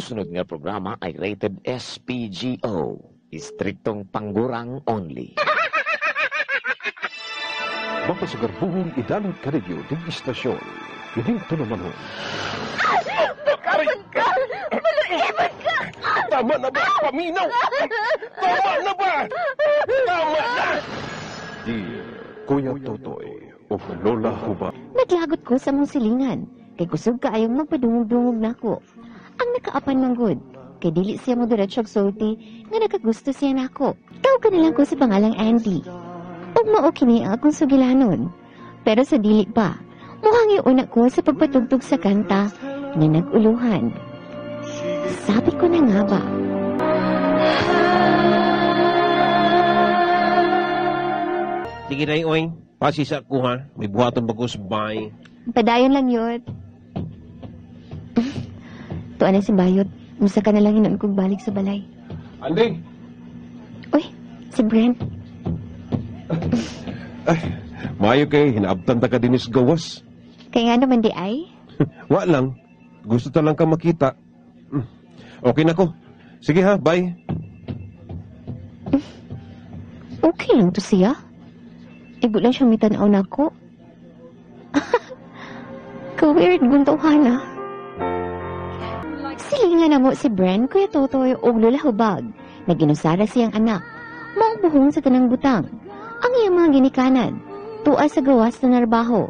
sumusunod nga programa ay rated SPGO, istriktong panggurang only. Mapasugar buhong idalag kanilyo ng istasyon. Pininto naman ho. Kapag ka! Maluibad ka! Tama na ba, paminaw? Tama na ba? Tama na! Dear Kuya Totoy o Lola Huba. Naglagot ko sa mong silingan. Kay kusog ka ayong magpadungog-dungog na ko. Ang nakaapan man good. Kay dili siya mo diretsyog sulti nga nakagusto siya na ako. Tawag ka na lang ko sa pangalang Andy. Ug mao kini ang akong sugilanon. Pero sa dili pa, muhang iuna ko sa pagpatugtog sa kanta na naguluhan. Sabi ko na nga ba? Sige na oy, pasis ako ha. May buhaton ba ko sa bahay? Padayon lang yun. Tuan na si Bayot. Musa ka na lang hinon kong balik sa balay. Andy! Uy, si Brent. Ay, maayo kay hinaabtan ta ka din is gawas. Kaya nga naman di ay? Wa lang. Gusto ta lang ka makita. Okay na ko. Sige ha, bye. Okay lang to siya. Igo lang siyang mitanaw na ko. Ka-weird guntuhan na. Silingan na mo si Bren, Kuya Totoy o Lola Hubag na ginusara siyang anak. Maong buhong sa tanang butang. Ang iyang mga ginikanan. Tuwa sa gawas na narbaho.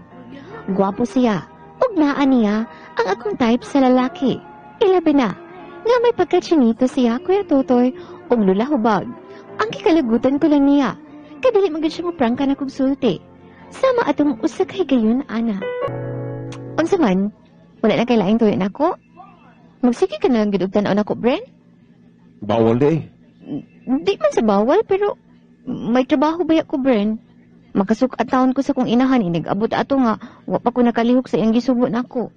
Gwapo siya. Ugnaan niya ang akong type sa lalaki. Ilabi na. Nga may pagkachinito siya, Kuya Totoy o Lola Hubag. Ang kikalagutan ko lang niya. Kadali magad siya mo prangka na kong sulti. Sama atong usa kay gayon, ana. Unsa man, wala na kailaing tuyo na ako. Magsige ka na lang gidugtan na ako, Bren. Bawal eh. Di man sa bawal, pero may trabaho ba ako, Bren? Makasukat taon ko sa kong inahan, inag-abot ato nga, wa pa ko nakalihok sa iyang gisubo na ako.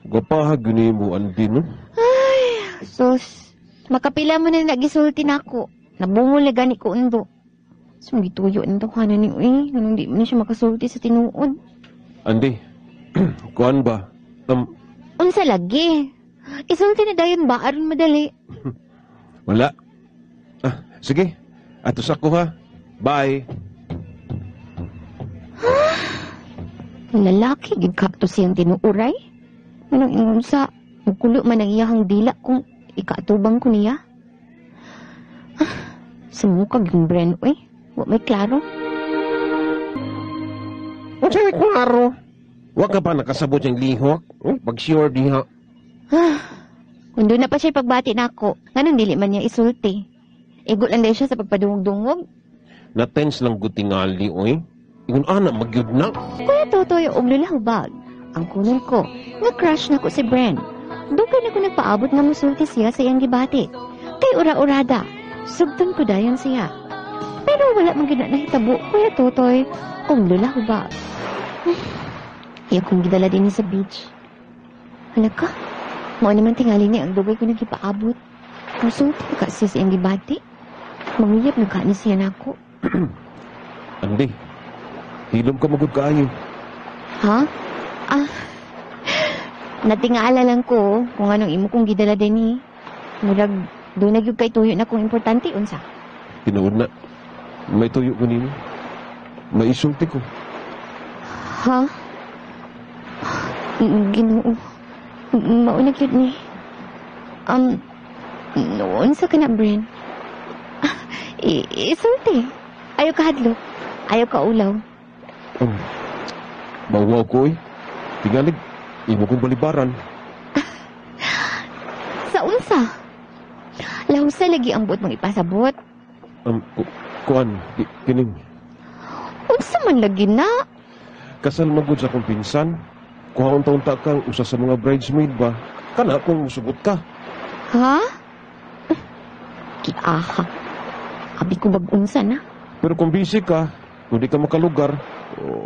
Gapahag gini mo, Andy, no? Ay, sus. Makapila mo na nagisulti na ako. Nabungol na gani ko undo. Sumituyo ang tawanan ni Uy, nung di mo na siya makasulti sa tinuod. Andy, kuan ba? Unsa lagi? Isulti na dayon ba, aron madali. Wala. Sige. Atos ako ha. Bye. Lalaki, gigkakto siyang tinuuray. Anong ingon sa, mukulo man ang iyahang dila kung ikaatubang ko niya. Sumukag yung Bren, uy. Wa may klaro. Kung sa'yo klaro, wag ka pa nakasabot yung lihok. Pag-sure diha. Kung doon na pa siya pagbati na ako, ganun dili man niya isulti. Igo lang dahil siya sa pagpadungog-dungog. Na-tense lang gutingali, oy. Ingon anak, magyud na. Kuya Totoy og Lola Hubag, ang kunon ko, nga crush na ko si Bren. Dugay na ko nagpaabot nga musulti siya sa iyang gibati. Kay ura-urada, sugton ko dayon siya. Pero wala man gina nahitabo, Kuya Totoy og Lola Hubag. Iya kong gidala din sa beach. Hala ka, mao naman tingali ni ang dugay ko nagipaabot. Musulti ka siya sa iyang gibati. Manguyap na ka ni siya na ako. Andy, hilom ka magod kaayo. Ha? Natingala lang ko kung anong imo kong gidala din ni. Murag, doon nagyug kay tuyo na kung importante, unsa. Tinuod na. May tuyo ko nimo. May isulti ko. Ha? Ginoo. Maunag yun ni. Noon sa ka na, Bren. Isulti. Ayaw ka hadlok. Ayaw ka ulaw. Bawa ko eh. Tingalig, imo kong balibaran. Sa unsa? Lahusa lagi ang buot mong ipasabot. Kuan, kining. Unsa man lagi na? Kasal magod sa akong pinsan. Kuhaon taon ta kang usa sa mga bridesmaid ba? Kana kung musubot ka. Ha? Kiaha. Abi ko bag-unsa na. Pero kung busy ka, kung di ka makalugar,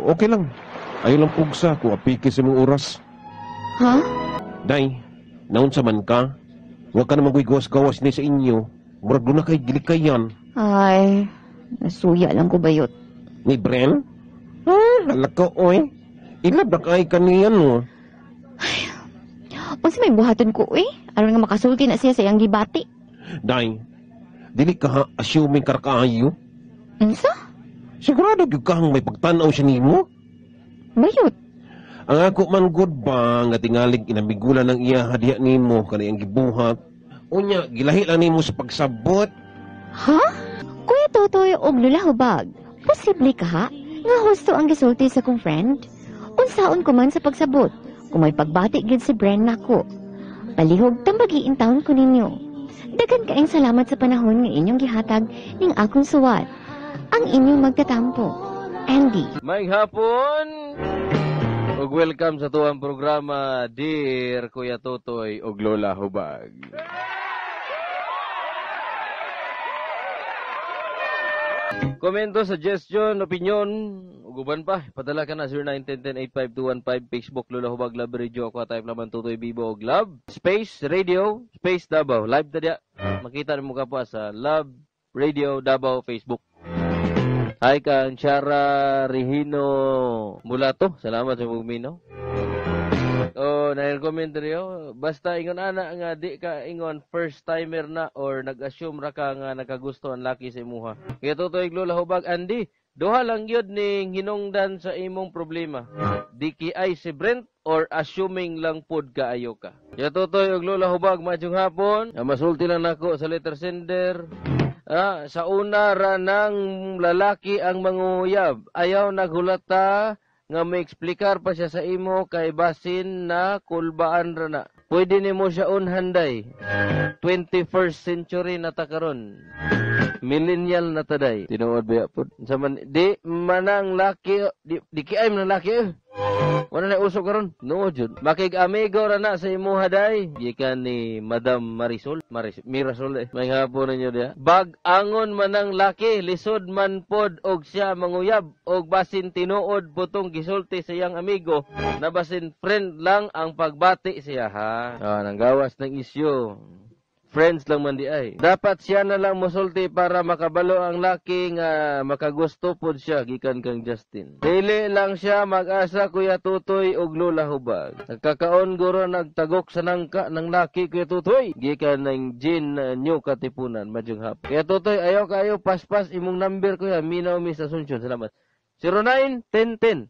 okay lang. Ayaw lang pugsa kung apiki sa mong oras. Ha? Day, naunsa man ka? Huwag ka naman gawas-gawas ni sa inyo. Murag doon na kay gilikayan. Ay, nasuya lang ko bayot. Ni Bren? Halak ka, oy. Ilab na kay kaniyan, no? Unsa may buhaton ko, aron nga makasulti na siya sa iyang gibati. Day, dili ka ha, assuming karkaayo. Unsa? Sigurado gyud ka may pagtanaw siya nimo. Bayot. Ang ako man good ba nga tingalig inamigulan ng iya hadiya nimo kaniyang gibuhat. Unya, gilahi lang nimo sa pagsabot. Ha? Kuya Totoy og Lola Hubag, posible ka ha? Nga husto ang gisulti sa kong friend? Unsaon ko man sa pagsabot, kung may pagbati gid si Bren nako. Palihog tambagiin taon ko ninyo. Dagan kaayong salamat sa panahon nga inyong gihatag ning akong suwat. Ang inyong magtatampo. Andy. May hapon! ug welcome sa tuwang programa, Dear Kuya Totoy ug Lola Hubag. Komento, suggestion, opinion, ug uban pa, padala ka na 0910-1085-215, Facebook Lola Hubag Love Radio, ako type naman Totoy Bibo og Love, Space Radio, Space Davao, live tadya. Makita mo ka pa sa Love Radio Davao Facebook. Hi kang Chara Rihino Mulato. Salamat sa pagminaw. Na-comment niyo. Basta ingon ana nga di ka ingon first timer na or nag-assume ra ka nga nakagusto ang laki sa imuha. Kaya Totoy Lola Hubag, Andy, duha lang yun ning hinungdan sa imong problema. Di kiay si Brent or assuming lang pod kaayo ka. Kaya Totoy ug Lola Hubag, maayong hapon. Masulti lang nako sa letter sender. Sa una ra ng lalaki ang manguyab. Ayaw naghulata nga may eksplikar pa siya sa imo kay basin na kulbaan ra na. Pwede nimo siya unhanday. 21st century na ta karon. Millennial na taday. Tinuod ba po? Sa man di manang laki di kiay man laki. Wala na usok karon. No jud. Makig amigo ra na sa imo haday. Gikan ni Madam Marisol, Mirasol. May hapon ninyo dia. Bag angon manang laki, lisod man pod og siya manguyab og basin tinuod putong gisulti sa iyang amigo na basin friend lang ang pagbati siya ha. Nanggawas ng isyu. Friends lang man di ay. Dapat siya na lang mosulti para makabalo ang laki nga makagusto pod siya gikan kang Justin. Dili lang siya mag-asa Kuya Totoy og Lola Hubag. Nagkakaon guro nagtagok sa nangka ng laki Kuya Totoy gikan ng Jean New Katipunan madyong hap. Kuya Totoy ayaw kayo paspas imong number Kuya Minaw Miss Asuncion. Salamat. 091010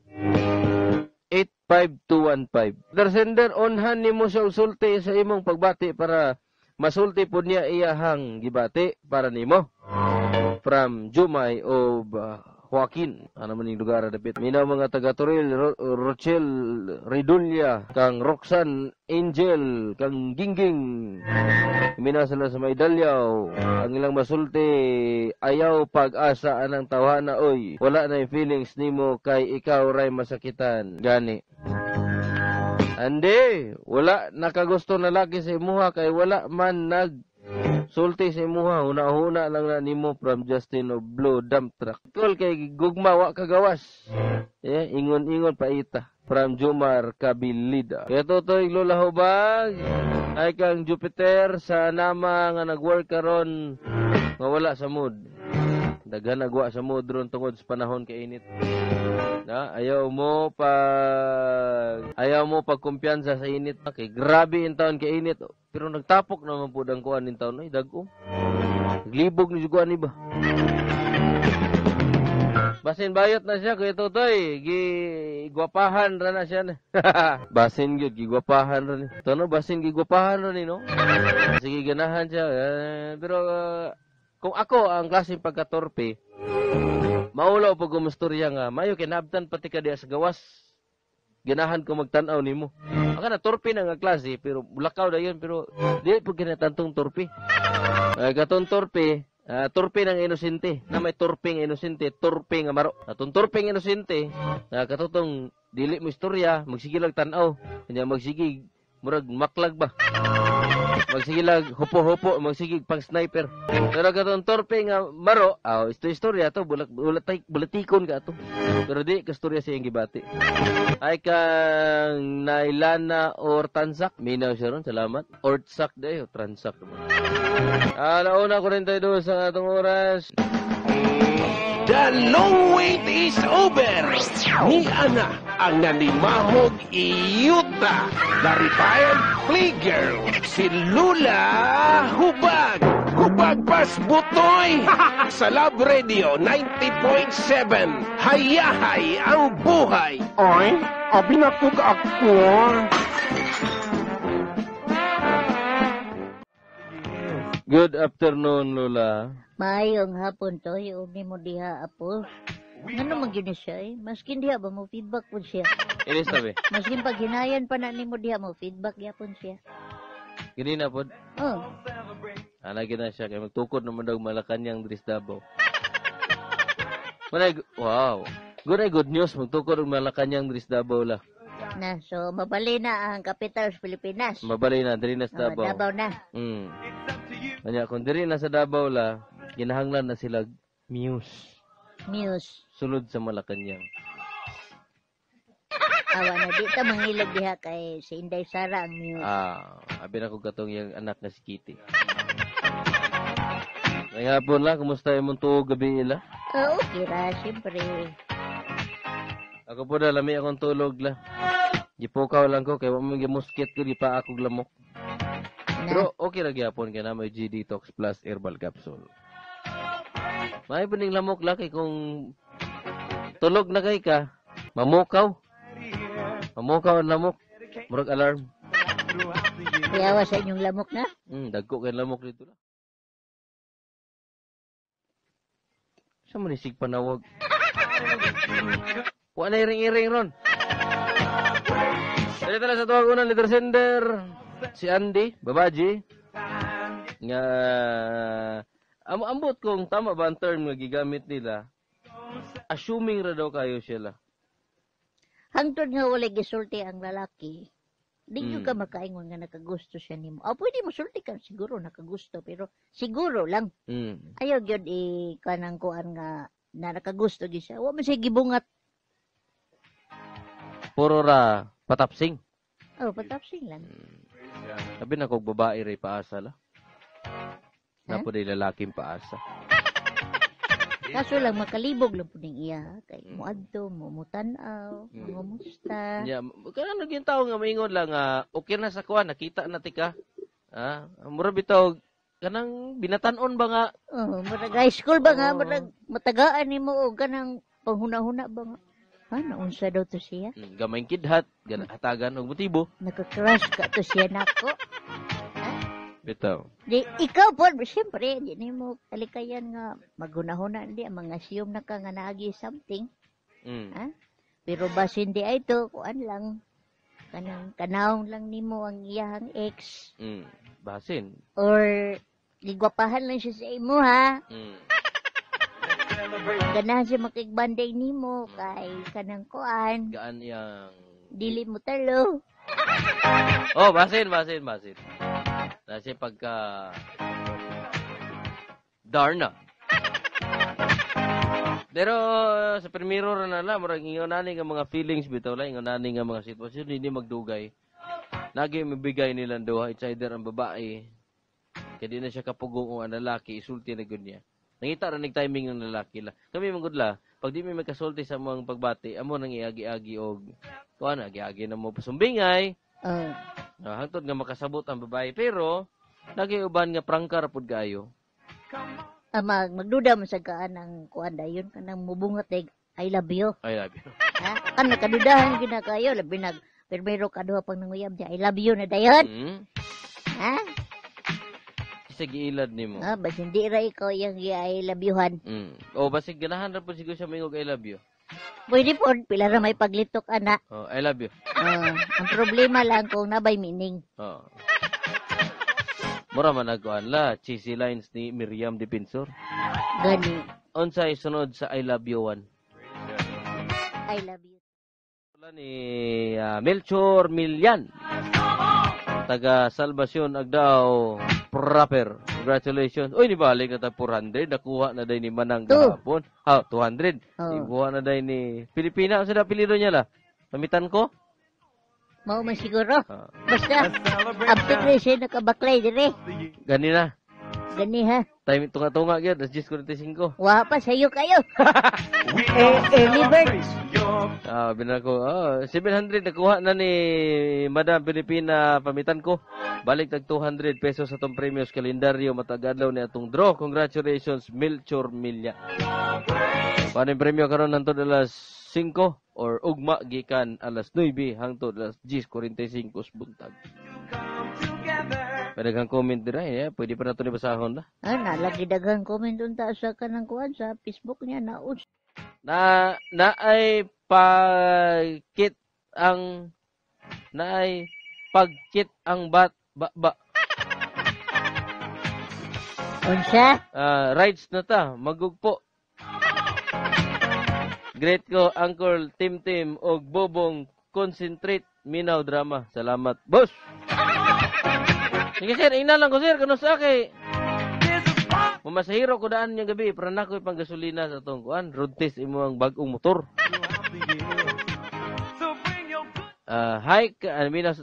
85215. Sender onhan nimo sa usulti sa imong pagbati para masulti po niya iyahang gibati para nimo. From Jumay o Joaquin. Ano man yung lugar dapit. Minaw mga taga-Toril, Rochelle, Ridulya, kang Roxanne, Angel, kang Gingging. Minaw sila sa Maydalyaw. Ang ilang masulti, ayaw pag-asa anang tawhana, oy. Wala na yung feelings nimo kay ikaw ray masakitan. Gani. Andi, wala nakagusto na laki sa imuha kay wala man sulti sa imuha. Una-una lang na nimo from Justin of Blue Dump Truck. Tol kay gugma wa kagawas. Ingon-ingon paita. From Jumar Kabilida. Kaya Totoy Lola Hubag, ay kang Jupiter sa nama nga nag-work karon nga wala sa mood. Daghan nagwa sa mood ron tungod sa panahon kay init. Ayaw mo pagkumpiyansa sa init. Okay, grabe in taon kay init. Pero nagtapok naman po ang kuan in taon. Ay, dagko. Naglibog ni Juguan iba. Basin bayot na siya, Kuya Totoy. Gigwapahan ra na siya. Basin gyud gigwapahan ra ni. Tono, basin gigwapahan ra ni, no? Sige, ganahan siya. Pero, kung ako ang klaseng pagkatorpe, maulaw pag gumustorya nga, mayo kinabtan pati ka diya sa gawas. Ganahan ko magtanaw nimo. Aka na torpe na nga klase, pero bulakaw na yun, pero di po kinatantong torpe. Katong torpe, torpe ng inosente. Na may torpeng inosente, torpe nga maro. Katong torpeng inosente, katotong dili mo istorya, magsige lang tanaw. Kanya magsige, murag maklag ba? Magsigilag hupo-hupo, magsigig pang sniper. Pero katong torpe nga maro, istorya to, bulatikon ka to. Pero di kastorya siyang gibati. Ay kang Nailana or Tansak, minaw siya ron, salamat. Ortsak dayo, Transak. Nauna ko rin tayo doon sa atong oras. The long wait is over. Ni ana ang nanimahog iyuta. The retired playgirl, si Lula Hubag. Hubag pas butoy. Sa Love Radio 90.7. Hayahay ang buhay. Ay, abinakog ako. Good afternoon, Lola. Maayong hapon to, yung ni mo diha, apo. Ano man yun siya eh? Maskin diha ba mo feedback po siya? Ini sabi. Maskin pag hinayan pa na ni mo diha mo feedback yapon siya. Gini na po. Oh, Lagi na siya. Kaya magtukod naman daw Malacanang Dris Davao. Manay, wow. Good news. Magtukod ng Malacanang Dris Davao la. na. So, mabali na ang kapital sa Pilipinas. Mabali na. Diri na sa Davao. Davao na. Kanya, kung diri na sa Davao la, ginahanglan na sila Muse. Muse. Sulod sa Malacanang. Awa na, di ta mangilog diha kay si Inday Sara ang Muse. Abi na ko katong yung anak na si Kitty. Ngayong hapon la, kumusta yung tuog gabi nila? Okay ra, siyempre. Ako po na, lami akong tulog la. Gipukaw lang ko, kaya wala mga musket ko, di pa akong lamok. Pero okay lang yapon, kaya na may G-Detox Plus Herbal Capsule. May pa ning lamok la, kay kung tulog na kay ka, mamukaw. Mamukaw ang lamok. Murag alarm. Kuyawa sa inyong lamok na. Dagko kay lamok dito la. Sa manisig panawag. Wa na iring-iring ron. Dito na sa tuwag unang letter sender, si Andy, Babaji. Nga, ambot kung tama ba ang term nga gigamit nila, assuming ra daw kayo sila. Hangtod nga wala gisulti ang lalaki, di ka makaingon nga nakagusto siya nimo. Pwede mo sulti ka siguro nakagusto, pero siguro lang. Ayaw gyud kanang kuan nga na nakagusto gyud siya. Wa man siya gibungat. Puro ra patapsing. Patapsing lang. Sabi na kog babae ray paasa la. Napo day lalaking paasa. Kaso lang makalibog lang po ning iya kay muadto mo mutanaw, mumusta. Kanang gyud tawo nga maingon lang okay na sa kuan nakita na tika. Mura bitaw kanang binatan-on ba nga? Murag high school ba nga murag matagaan nimo og kanang panghuna-huna ba nga? Naunsa daw to siya? Gamayng kidhat, hatagan og motibo. Naka-crush ka to siya nako. Bitaw. Di, ikaw po, siyempre, di mo kalikayan nga maghuna-huna, hindi, mga assume na ka nga naagi something. Pero basin di ay to, kuan lang, kanawang lang nimo ang iyahang ex. Basin. Or, ligwapahan lang siya sa imo, ha? Ganahan siya makikbanday nimo, kay kanang kuan. Gaan yang... Dili mo talo. Basin. Kasi pagka Darna. Pero sa primero na lang, murag ingon nani nga mga feelings bitaw lang, ingon nani nga mga sitwasyon hindi magdugay. Lagi mabigay nilang duha, it's either ang babae, kaya di na siya kapugong o ang lalaki, isulti na gud niya. Nangita ra nig timing ng lalaki la. Kami mangud la, pag di may magkasulti sa mga pagbati, amo nang iagi-agi og kuan agi-agi na mo pasumbingay. Hangtod nga makasabot ang babae, pero lagi uban nga prangka ra pud kaayo. Magduda mo sa kaan ang kuan dayon kanang mubungat I love you. I love you. Kan nakadudahan gina kayo labi nag pero kaduha pang nanguyab diya I love you na dayon. Sa giilad nimo. Bas hindi ra ikaw yung I love you-han. Basig ganahan ra pud siguro siya mingog I love you. Pwede po, pila ra may paglitok ana. I love you. Ang problema lang kung nabay meaning. Mura man nagkuan la, cheesy lines ni Miriam Defensor. Gani. Unsay sunod sa I love you one? I love you. Ni Melchor Milian. Taga Salvacion Agdao proper. Congratulations. Uy, nibalik na tayo 400. Nakuha na day ni Manang kahapon. 200. Nakuha na day ni Pilipina. Ang sada pilido niya la? Pamitan ko? Mao man siguro. Basta, abtik na siya nakabaklay dire. Ganina. Gani ha. Time tunga-tunga gyud, 10:45. Wa pa sayo kayo. Early bird. Binan ko, 700 nakuha na ni Madam Pilipina pamitan ko. Balik tag 200 pesos sa tong premios kalendaryo matag adlaw ni atong draw. Congratulations Melchor Milya. Paano yung premyo karon hangtod alas 5 or ugma gikan alas 9 hangtod alas 10:45 buntag. Padaghang comment dira pwede pa nato ni basahon na. Nalagi daghang comment unta sa kanang kuan sa Facebook niya naus. Na ay pagkit ang ba. Unsa? Rights na ta, magugpo. Great ko, Uncle Tim og Bobong concentrate minaw drama. Salamat, boss. Sige sir, ina lang ko sir, kano sa kay mamasahiro ko daan yung gabi, para na ko ipang gasolina sa itong kuan, road test imo ang bagong motor. Hi,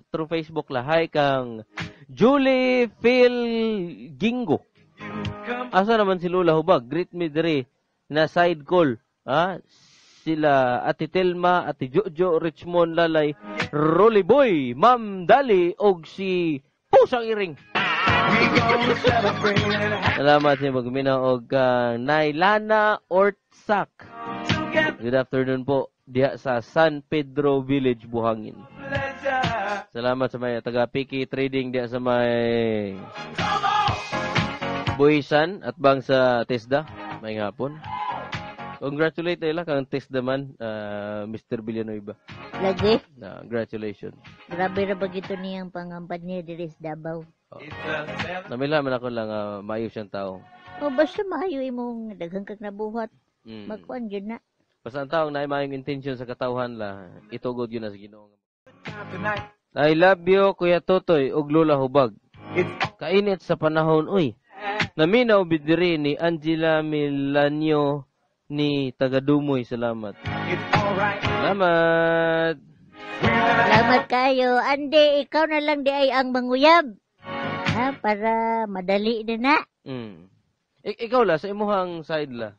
through Facebook la, hi kang Julie Phil Gingo. Asa naman si Lola Hubag? Greet me dere na side call. Sila Ate Telma, Ate Jojo, Richmond Lalay, Rolly Boy, Ma'am Dali, og si Pusang Iring. Salamat sa magminaw og Nailana Ortsak. Good afternoon po diha sa San Pedro Village, Buhangin. Salamat sa may taga Piki Trading diha sa may Buisan at bang sa Tesda. May hapon. Congratulate nila kang Tesda man, Mr. Villanueva. Lagi. Congratulations. Grabe ra bagito niyang pangampad niya diri sa Davao. Namila man ako lang maayos siyang tao. Basta maayo imong daghang kag nabuhat. Magkuan gyud na. Basta ang taong na mayong intention sa katawhan la, itugod yun na sa Ginoo. I love you, Kuya Totoy, ug Lola Hubag. Kainit sa panahon, uy. Naminaw bidiri ni Angela Milanio ni Tagadumoy. Salamat. Salamat. Salamat kayo. Ande, ikaw na lang di ay ang manguyab. Para madali din na. Ikaw la, sa imuhang side la.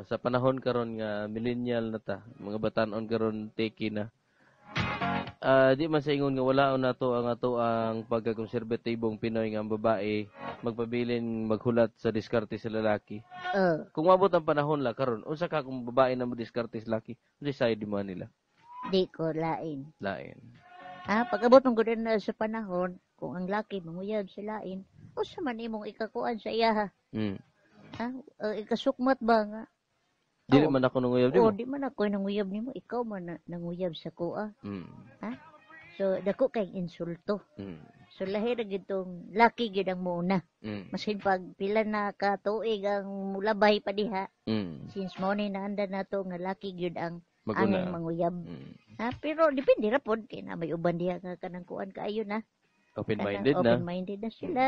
Sa panahon karon nga millennial na ta, mga batanon karon teki na. Di man sa ingon nga wala na to ang pagkakonserbatibong Pinoy nga ang babae magpabilin maghulat sa diskarte sa lalaki. Kung mabot ang panahon la karon, unsa ka kung babae na mo diskarte sa lalaki, decide mo nila. Di ko lain. Pag-abot ng gud na sa panahon, kung ang laki manguyab sa lain, unsa man imong ikakuan sa iya ha? Ikasukmat ba nga? Dili man ako nanguyab nimo. Di man ako nanguyab nimo, ikaw man nanguyab sa kuha. So dako kay insulto. So lahi ra gitong laki gid ang muuna. Masin pag pila na ka tuig ang mulabay pa diha. Since mo ni naanda nato nga laki gid ang angay manguyab. Pero depende ra pod kay na may uban diha nga kanang kuan kaayo na. Open-minded na. Open-minded na sila.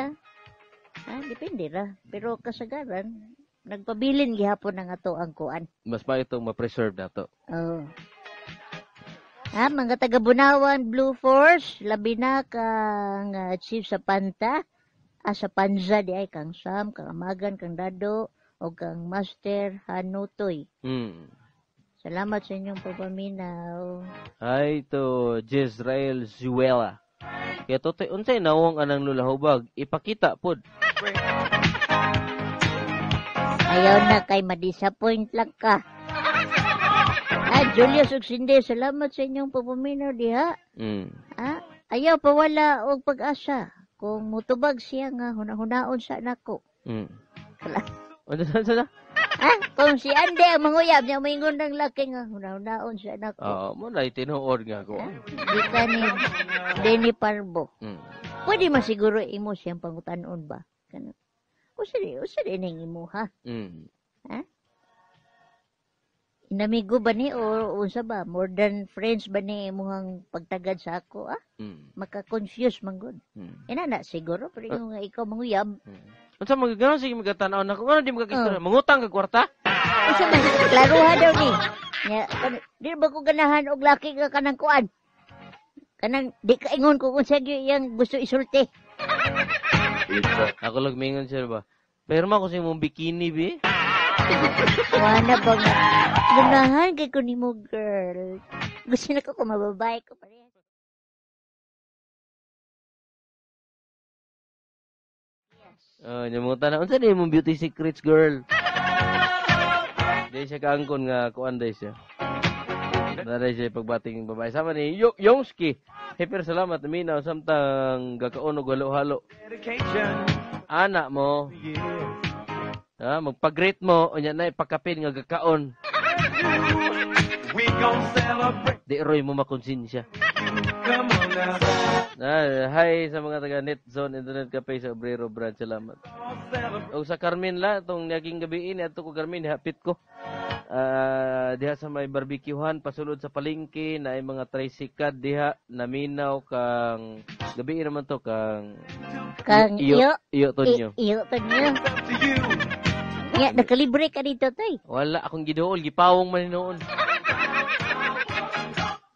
Depende ra. Pero kasagaran, nagpabilin gihapon na nga to ang kuan. Mas pa itong ma-preserve na to. Mga taga-Bunawan, Blue Force, labi na kang Chief sa Panta, sa Panza di ay kang Sam, kang Amagan, kang Dado, o kang Master Hanutoy. Salamat sa inyong papaminaw. Ay, to Jezrael Zuela. Kaya totoy, unsay nawong anang Lola Hubag, ipakita pod. Ayaw na kay ma-disappoint lang ka. Julius Ugsinde, salamat sa inyong papaminaw diha. Ayaw pa wala og pag-asa. Kung mutubag siya nga, hunahunaon sa nako. Kung si Ande ang manguyab niya, maingon ng laki nga, hunahunaon sa nako. Mo na tinuod nga ko. Di ka ni Denny Parbo. Pwede masiguro imo siyang pangutanon ba? Usa din ang imo ha? Inamigo ba ni o unsa ba? More than friends ba ni imuhang pagtagad sa ako Maka-confuse man gud. Na siguro pero nga ikaw manguyab. Unsa magagano sige magatanaw na kung ano di magakistorya, mangutang ka kwarta? Unsa man klaruha daw ni. Di ba ko ganahan og laki ka kanang kuan? Kanang di ka ingon ko kung sa iyang gusto isulti. Ako lang mingon siya ba? Perma ko sa imong bikini, bi. Wala ba nga? Gunahan kay ko ni mo, girl. Gusto na ko kung mababae ko pa rin. Nyamutan na. Unsa na imong beauty secrets, girl? Di siya kaangkon nga kuan day siya. Naray siya pagbating babae. Sama ni Yongski. Hyper salamat. Minaw samtang gakaon og halo-halo. Anak mo. Magpag-greet mo. Unya na ipakapin nga gakaon. Di roy mo makonsensya. Hi sa mga taga NetZone Internet Cafe sa Obrero Branch. Salamat. O sa Carmen la, itong naging gabi ini, ato ko Carmen, hapit ko. Diha sa may barbecuehan, pasulod sa palengke, na ay mga tricycad diha, naminaw kang, gabi naman to, kang iyo tonyo. Iyo tonyo. Ya, nakalibre ka dito, tay. Wala, akong gidool, gipawong man noon.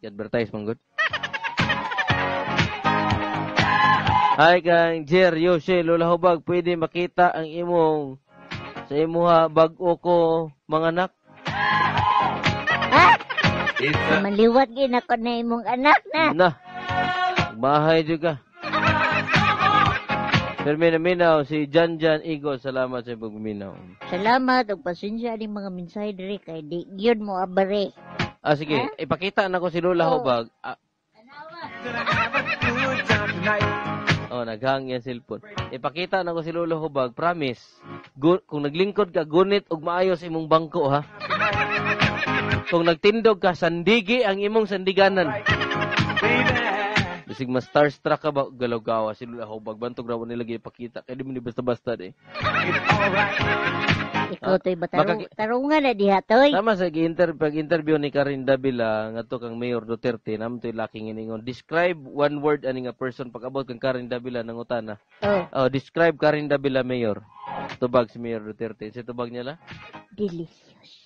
I-advertise man good. Hi kang Jer, Yoshe, Lola Hubag, pwede makita ang imong sa imuha bag-o ko manganak? Ha? Maliwat gin ako na imong anak na. Bahay juga. Minaw, si Janjan Igo, salamat sa pagminaw. Salamat, og pasensya ni mga mensahe diri kay di gyud mo abare. Sige, ipakita na ko si Lola Hubag. Naghang yan cellphone. Ipakita na ko si Lolo Hubag, promise. Kung naglingkod ka, gunit og maayos imong bangko, ha? Kung nagtindog ka, sandigi ang imong sandiganan. Bisig mas starstruck ka ba, galaw-gawa si Lolo Hubag. Bantog raw nila ipakita. Kaya di mo ni basta-basta, eh. Ikaw to'y ba tarungan na diha, to'y? Tama sa pag-interview ni Karin Davila, nga to kang Mayor Duterte, naman to'y laking iningon. Describe one word ani nga person pag-abot kang Karin Davila ng utana. Describe Karin Davila, Mayor. Tubag si Mayor Duterte. Si tubag niya la? Delicious.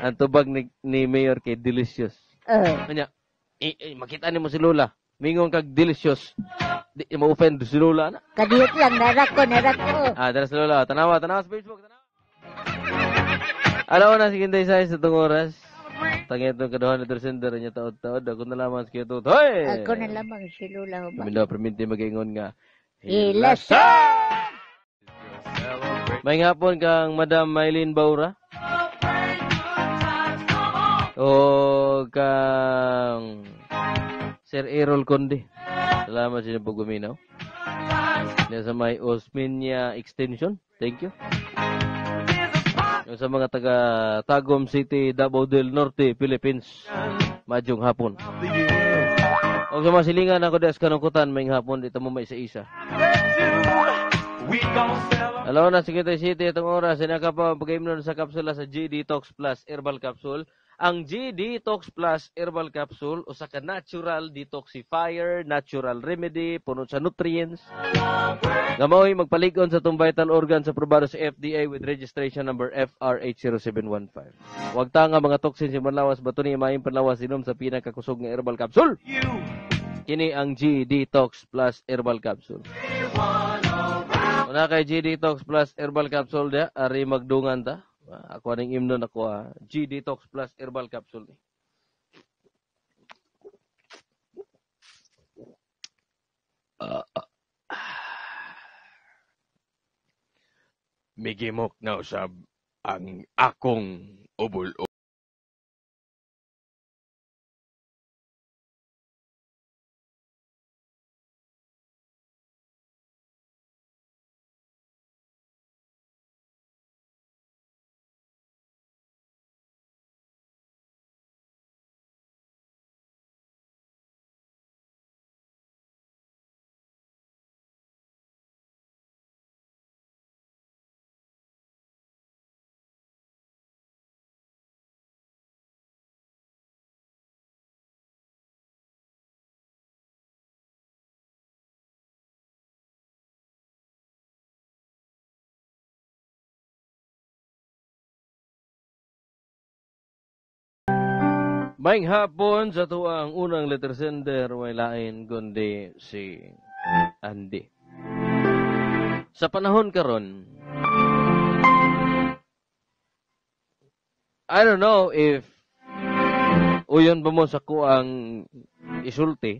Ang tubag ni Mayor kay delicious. Kanya, makita ni mo si Lola. Mingon kag delicious. Di ma-offend si Lola na. Kadiyot lang, narak ko. Tara si Lola. Tanawa sa Facebook. Alaw na, sige tayo sa itong oras. Tangit itong kaduhan ni Tersender niya taod-taod. Ako na lamang si Kito. Hoy! Ako na lamang si Lola. Mindaw, perminti mag-ingon nga. Ilasa! May hapon kang Madam Maylene Baura. O kang Sir Errol Conde. Salamat sa inyong pagguminaw. Sa may Osminia Extension. Thank you. Sa mga taga Tagum City, Davao del Norte, Philippines. Madyong hapon. O sa mga silingan ako des kanukutan, may hapon dito mo may isa-isa. Alaw na, Secretary City, itong oras, sinaka pa pag-imnon sa kapsula sa G-Detox Plus Herbal Capsule. Ang G-Detox Plus Herbal Capsule, usa ka natural detoxifier, natural remedy, puno sa nutrients. Gamaoy magpalig-on sa itong vital organ sa aprobado sa FDA with registration number FRH0715. Huwag ta nga mga toxins yung manlawas, bato niya maing panlawas inom sa pinakakusog ng herbal capsule. Kini ang G-Detox Plus Herbal Capsule. Una kay G-Detox Plus Herbal Capsule dia, ari magdungan ta. Ako aning imnon ako G-Detox Plus Herbal Capsule. Migimok na usab ang akong ubol. Maing hapon sa tuwang unang letter sender, may lain kundi si Andy. Sa panahon karon, I don't know if uyon ba mo sa kuang isulti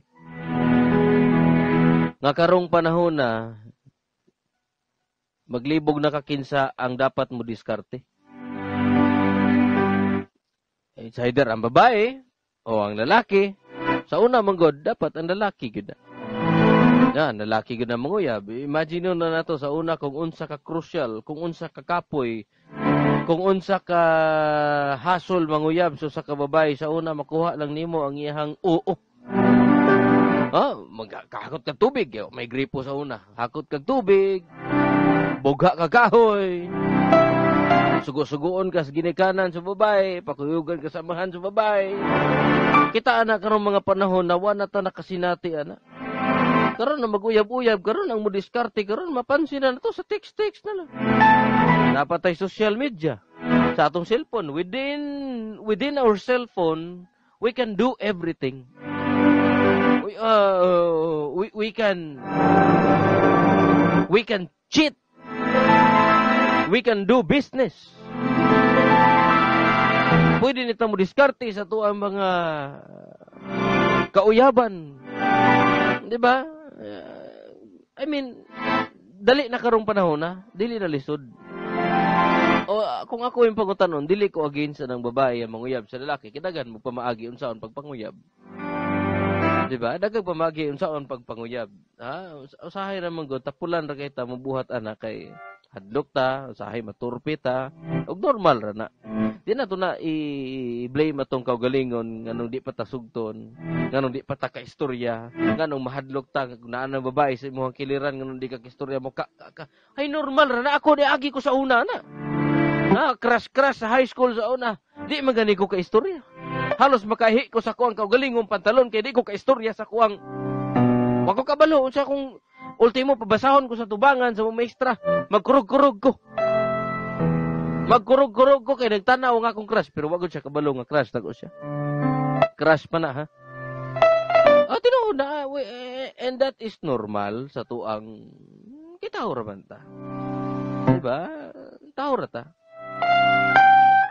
nga karong panahon na maglibog na kakinsa ang dapat mo diskarte. It's either ang babae o ang lalaki. Sa una manggod, dapat ang lalaki gud. Yan, lalaki gud na manguyab. Imagine na nato sa una kung unsa ka crucial, kung unsa ka kapoy, kung unsa ka hasol manguyab so sa kababae sa una makuha lang nimo ang iyang oo. Magkakakot kag tubig, may gripo sa una. Hakot kag tubig, bugha ka kahoy. Sugo-sugoon ka sa ginikanan sa babae, pakuyugan ka sa amahan sa babae. Kita ana karon mga panahon na wala ta nakasinati ana. Karon na maguyab-uyab, karon ang mudiskarte, karon mapansin na to sa text-text na lang. Napatay social media sa atong cellphone. Within our cellphone, we can do everything. We can cheat. We can do business. Pwede nito mo diskarte sa tuang mga kauyaban. Di ba? I mean, dali na karong panahon na, dili na lisod. O kung ako yung pangutanon, dili ko against ng babae ang manguyab sa lalaki. Kidagan mo pamaagi unsaon pagpanguyab. Di ba? Dagang pamaagi unsaon pagpanguyab. Ha? Usahay naman go, tapulan ra kay ta mabuhat anak kay hadlok ta, usahay maturpi ta. Og normal ra na. Di na to na i-blame atong kaugalingon nganong di pa ta sugton, nganong di pa ta kaistorya, nganong mahadlok ta naa na babae sa imong kiliran nganong di ka kaistorya mo ka. Ay normal ra na ako ni agi ko sa una na. Crush sa high school sa una. Di magani ko kaistorya. Halos makahi ko sa kuang kaugalingong pantalon kay di ko kaistorya sa kuang. Wako kabalo unsa kung ultimo pabasahon ko sa tubangan sa mga maestra, magkurog-kurog ko. Magkurog-kurog ko kay nagtanaw nga akong crush pero wag ko siya kabalo nga crush tago siya. Crush pa na ha. Tinuod na and that is normal sa tuang kita ora man ta. Diba? Tao ra ta.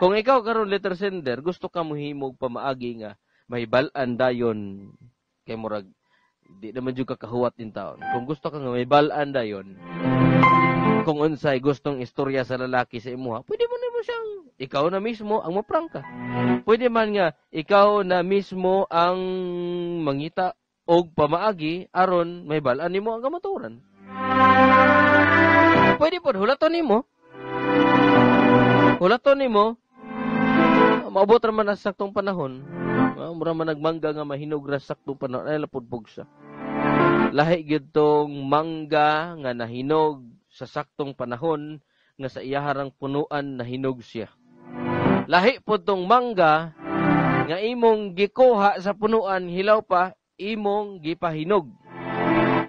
Kung ikaw karon letter sender, gusto ka mohimog pamaagi nga mahibal-an dayon kay murag di naman jud ka kahuwat in taon. Kung gusto ka nga mahibal-an dayon, kung unsay gustong istorya sa lalaki sa imuha, pwede mo nimo siyang ikaw na mismo ang maprangka. Pwede man nga ikaw na mismo ang mangita og pamaagi aron mahibal-an nimo ang kamaturan. Pwede pod hulaton nimo. Hulaton nimo. Maabot ra man ang saktong panahon. Mura man nagmangga nga mahinog ra saktong panahon ay lapud pugsa. Lahi gyud tong mangga nga nahinog sa saktong panahon nga sa iyaharang punuan nahinog siya. Lahi pod tong mangga nga imong gikuha sa punuan hilaw pa imong gipahinog.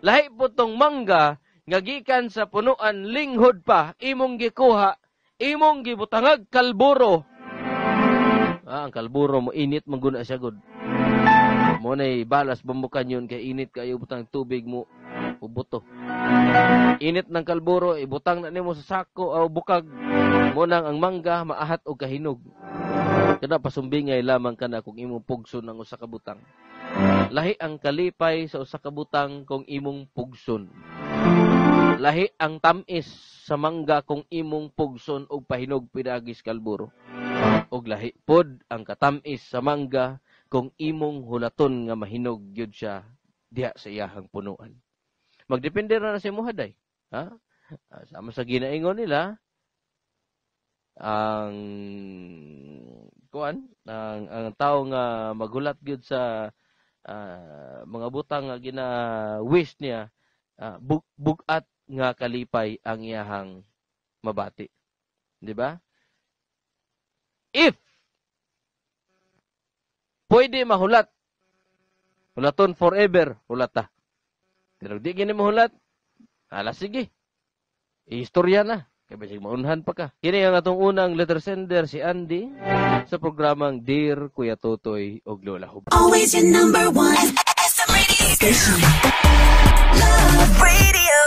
Lahi pod tong mangga nga gikan sa punuan linghod pa imong gikuha imong gibutangag kalburo. Ang kalburo mo init mangguna siya gud. Mo nay balas bambukan yun kay init kayo butang tubig mo ubuto. Init ng kalburo ibutang na nimo sa sako o bukag mo nang ang mangga maahat og kahinog. Kada pasumbingay lamang kana kung imong pugson ang usa ka butang. Lahi ang kalipay sa usa ka butang kung imong pugson. Lahi ang tamis sa mangga kung imong pugson og pahinog pinagis kalburo. Og lahi pod ang katamis sa mangga kung imong hulaton nga mahinog gyud siya diha sa iyahang punuan. Magdepende ra na sa imong haday. Ha? Sama sa ginaingon nila ang tao nga maghulat gyud sa mga butang nga gina-wish niya bugat nga kalipay ang iyahang mabati. Di ba? If pwede mahulat, hulaton forever, hulata. Pero di gini mahulat, sige. Istorya na. Kaya basig maunhan pa ka. Kini ang atong unang letter sender, si Andy, sa programang Dear Kuya Totoy og Lola Hubad. Always your number one. SM Radio. station. Love Radio.